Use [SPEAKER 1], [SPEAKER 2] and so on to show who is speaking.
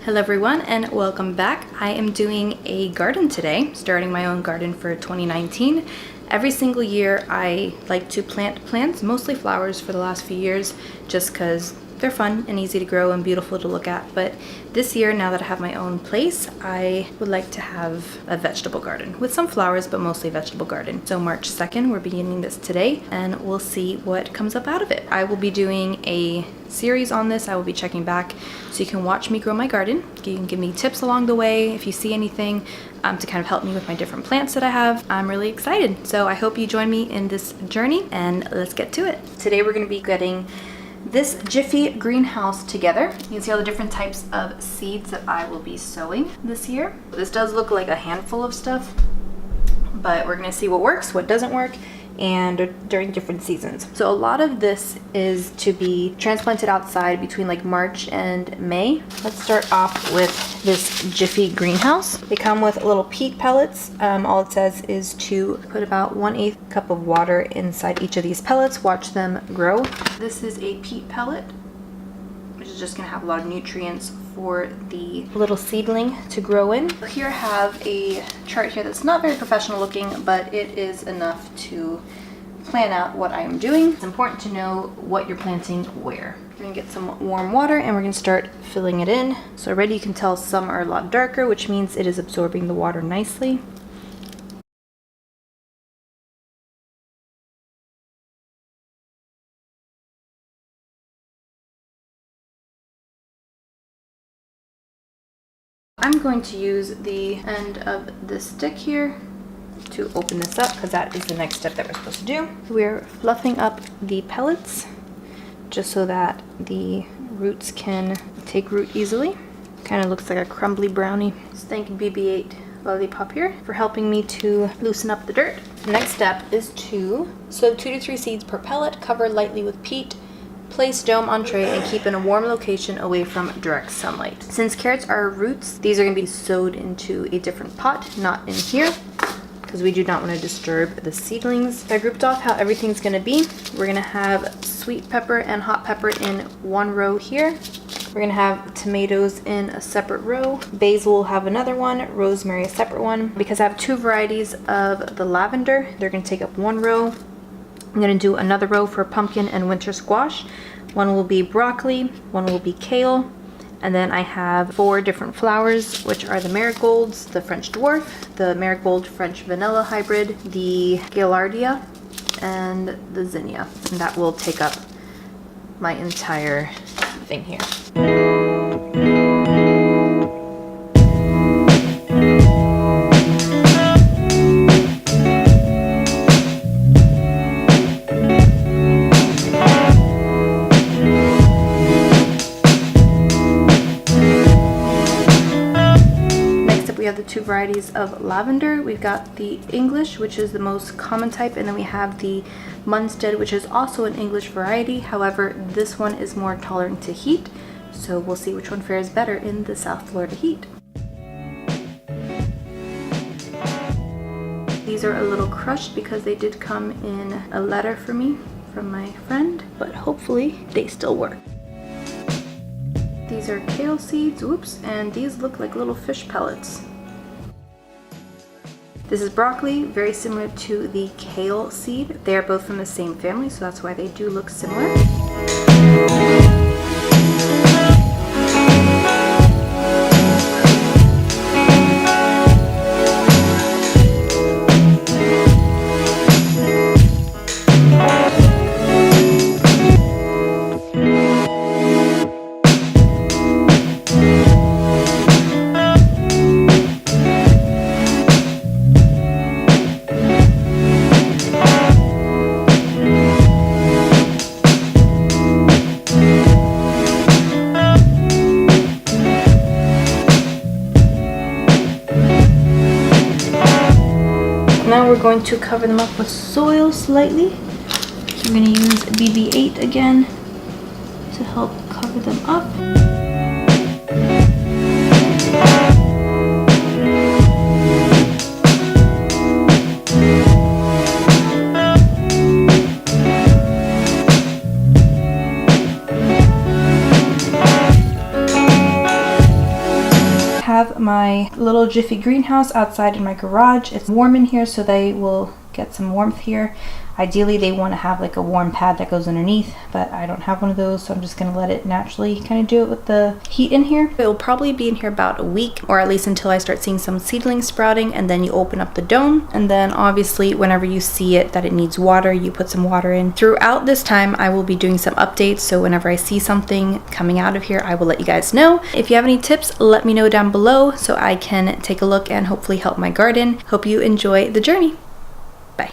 [SPEAKER 1] Hello everyone and welcome back. I am doing a garden today, starting my own garden for 2019. Every single year I like to plant plants, mostly flowers for the last few years, just because they're fun and easy to grow and beautiful to look at. But this year, now that I have my own place, I would like to have a vegetable garden with some flowers, but mostly a vegetable garden. So March 2nd, we're beginning this today and we'll see what comes up out of it. I will be doing a series on this. I will be checking back so you can watch me grow my garden. You can give me tips along the way if you see anything to kind of help me with my different plants that I have. I'm really excited. So I hope you join me in this journey and let's get to it. Today we're going to be getting this Jiffy Greenhouse together. You can see all the different types of seeds that I will be sowing this year. This does look like a handful of stuff, but we're gonna see what works, what doesn't work, and during different seasons. So a lot of this is to be transplanted outside between like March and May. Let's start off with this Jiffy Greenhouse. They come with little peat pellets. All it says is to put about 1/8 cup of water inside each of these pellets, watch them grow. This is a peat pellet, which is just gonna have a lot of nutrients for the little seedling to grow in. Here I have a chart here that's not very professional looking, but it is enough to plan out what I am doing. It's important to know what you're planting where. We're gonna get some warm water and we're gonna start filling it in. So already you can tell some are a lot darker, which means it is absorbing the water nicely. I'm going to use the end of this stick here to open this up because that is the next step that we're supposed to do. We're fluffing up the pellets just so that the roots can take root easily. Kind of looks like a crumbly brownie. So thank BB-8 Lollipop here for helping me to loosen up the dirt. The next step is to sow 2 to 3 seeds per pellet, cover lightly with peat, place dome on tray, and keep in a warm location away from direct sunlight. Since carrots are roots, these are going to be sowed into a different pot, not in here, because we do not want to disturb the seedlings. I grouped off how everything's going to be. We're going to have sweet pepper and hot pepper in one row here. We're going to have tomatoes in a separate row. Basil will have another one, rosemary a separate one. Because I have 2 varieties of the lavender, they're going to take up one row. I'm going to do another row for pumpkin and winter squash. One will be broccoli, one will be kale, and then I have 4 different flowers, which are the marigolds, the French dwarf, the marigold French vanilla hybrid, the Gaillardia, and the Zinnia. And that will take up my entire thing here. We have the 2 varieties of lavender. We've got the English, which is the most common type, and then we have the Munstead, which is also an English variety. However, this one is more tolerant to heat, so we'll see which one fares better in the South Florida heat. These are a little crushed because they did come in a letter for me from my friend, but hopefully they still work. These are kale seeds, whoops, and these look like little fish pellets. This is broccoli, very similar to the kale seed. They are both from the same family, so that's why they do look similar. Now we're going to cover them up with soil slightly. So we're going to use BB-8 again to help cover them up. have my little Jiffy Greenhouse outside in my garage. It's warm in here, so they will get some warmth here. Ideally they want to have like a warm pad that goes underneath, but I don't have one of those, so I'm just going to let it naturally kind of do it with the heat in here. It will probably be in here about a week, or at least until I start seeing some seedlings sprouting, and then you open up the dome, and then obviously whenever you see it that it needs water, you put some water in. Throughout this time I will be doing some updates, so whenever I see something coming out of here I will let you guys know. If you have any tips, let me know down below so I can take a look and hopefully help my garden. Hope you enjoy the journey. Bye.